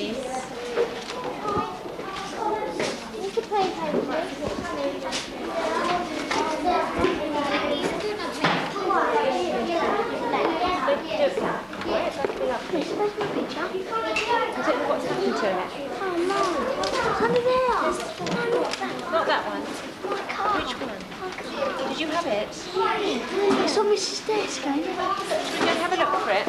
this. I don't know what's happened to it. Oh no. Under there. Not that one. Which one? Did you have it? It's on Mrs. desk, ain't it? Should we go and have a look for it?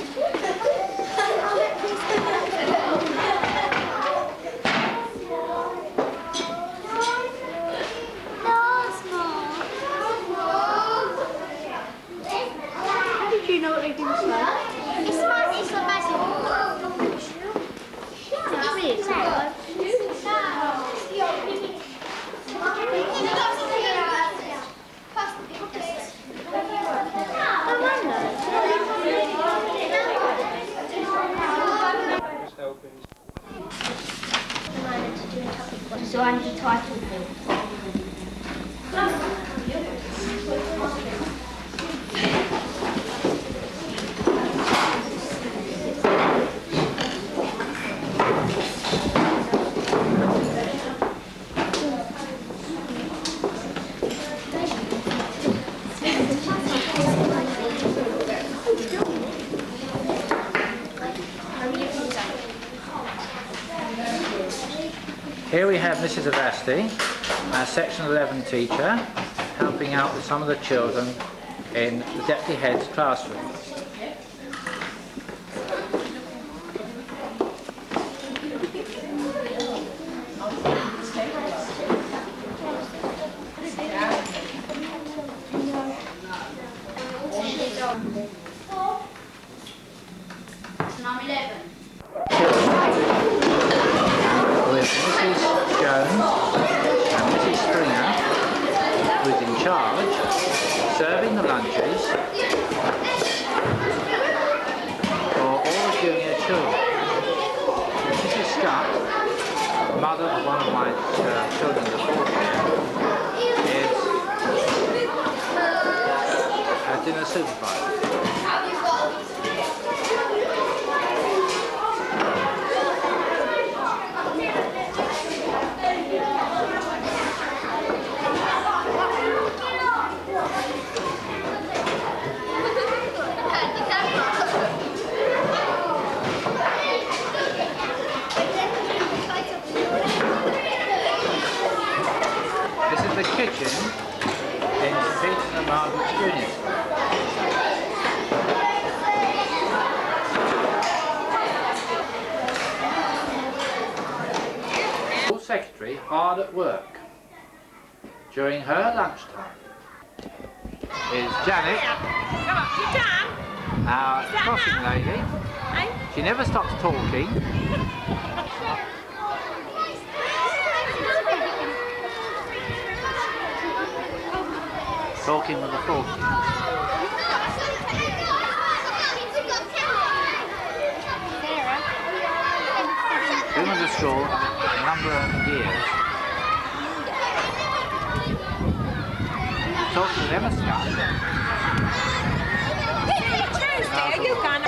No, it's not. How did you know what they didn't say? It's a magic. So I'm the title thing. Here we have Mrs. Avasti, our Section 11 teacher, helping out with some of the children in the Deputy Head's classroom. With Mrs. Jones and Mrs. Springer, who's in charge, serving the lunches for all the junior children. Mrs. Scott, mother of one of my children in the fourth year, is a dinner supervisor. The kitchen in St. Peter's and Margarets Junior School secretary hard at work. During her lunchtime is Janet, Come on, sit down. our crossing lady. She never stops talking. Talking with the fourth years. Been with the school a number of years. Talking with Emma Scott. Tuesday, you can.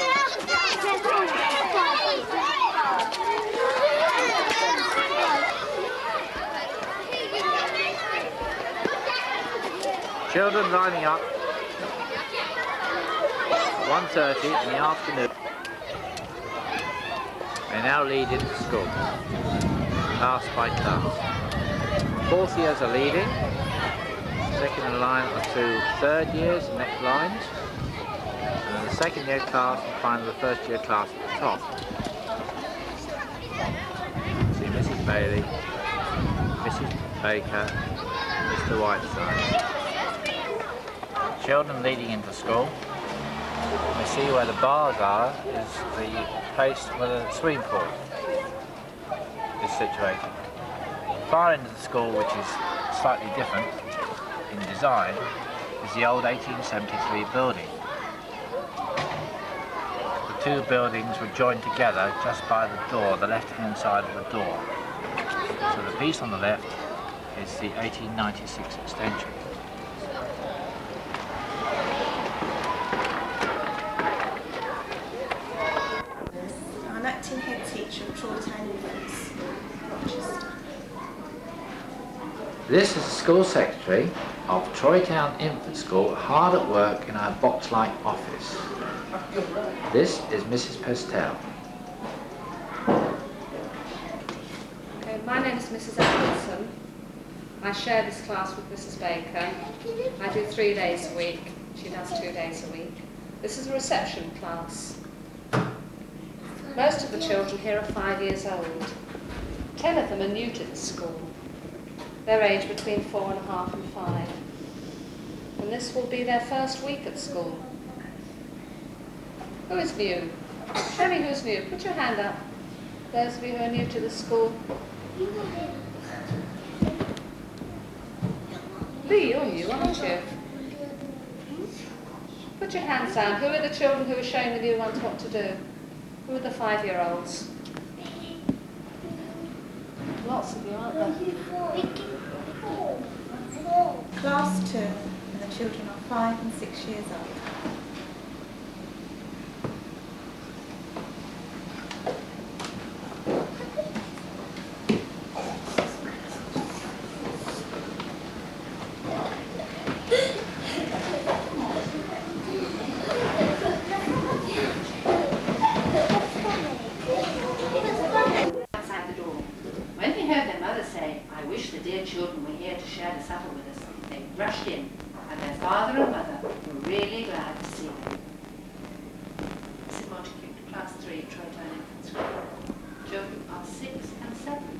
Children lining up at 1:30 in the afternoon. They now lead into school, class by class. Fourth years are leading, second in line are two third years, next lines, and then the second year class and finally the first year class at the top. See Mrs. Bailey, Mrs. Baker, Mr. Whiteside. Children leading into school. We see where the bars are is the place where the swimming pool is situated. Far into the school, which is slightly different in design, is the old 1873 building. The two buildings were joined together just by the door, the left-hand side of the door. So the piece on the left is the 1896 extension. I'm acting head teacher of Town School Secretary of Troytown Infant School, hard at work in our box-like office. This is Mrs. Pestel. Okay, my name is Mrs. Atkinson. I share this class with Mrs. Baker. I do 3 days a week. She does 2 days a week. This is a reception class. Most of the children here are 5 years old. 10 of them are new to the school. They're aged between 4.5 and 5. And this will be their first week at school. Who is new? Show me who's new. Put your hand up. Those of you who are new to the school. Lee, you're new, aren't you? Put your hands down. Who are the children who are showing the new ones what to do? Who are the 5-year-olds? Lots of you, aren't there? Class 2, and the children are 5 and 6 years old. Outside the door. When they heard their mother say, "I wish the dear children were here to share the supper with us," they rushed in, and their father and mother were really glad to see them. Mrs. Montague, Class 3, Troytown Infant School. Children are 6 and 7.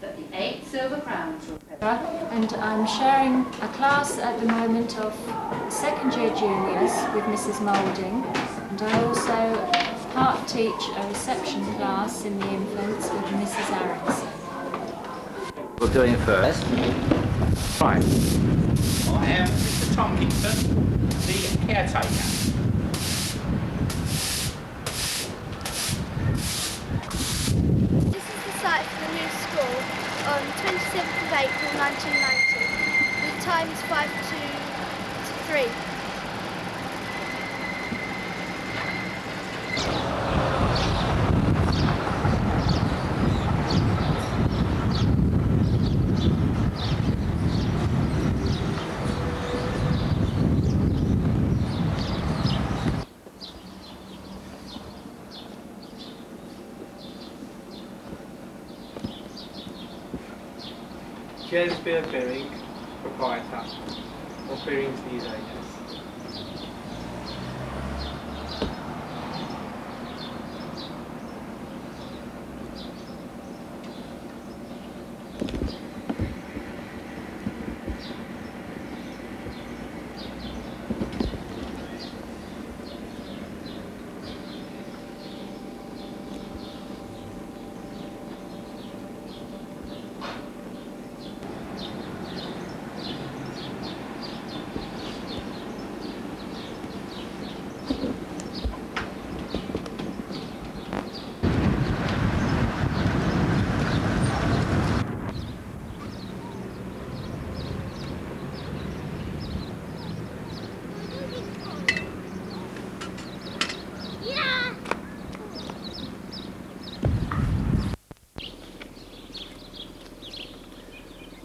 But the 8 silver crowns were present. And I'm sharing a class at the moment of second-year juniors with Mrs. Moulding, and I also part teach a reception class in the infants with Mrs. Aronson. We're doing first. Right. I am Mr. Tomkinson, the caretaker. This is the site for the new school on 27th of April 1990. The time is 5 to 3. James Beer Beering, proprietor of Beering's Newsagents.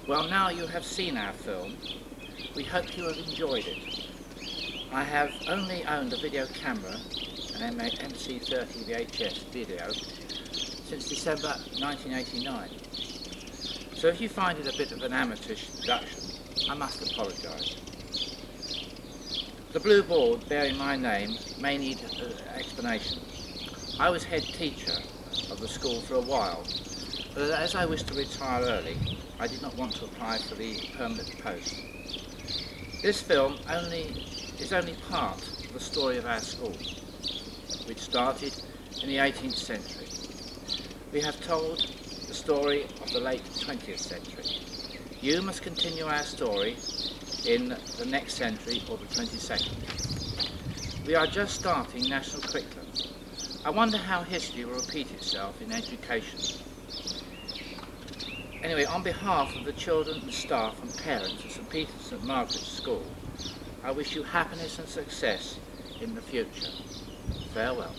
Well, now you have seen our film, we hope you have enjoyed it. I have only owned a video camera, an MC30 VHS video, since December 1989. So if you find it a bit of an amateurish production, I must apologise. The blue board bearing my name may need explanation. I was head teacher of the school for a while, but as I wished to retire early, I did not want to apply for the permanent post. This film is only part of the story of our school, which started in the 18th century. We have told the story of the late 20th century. You must continue our story in the next century or the 22nd. We are just starting national curriculum. I wonder how history will repeat itself in education. Anyway, on behalf of the children and staff and parents of St. Peter's St. Margaret's School, I wish you happiness and success in the future. Farewell.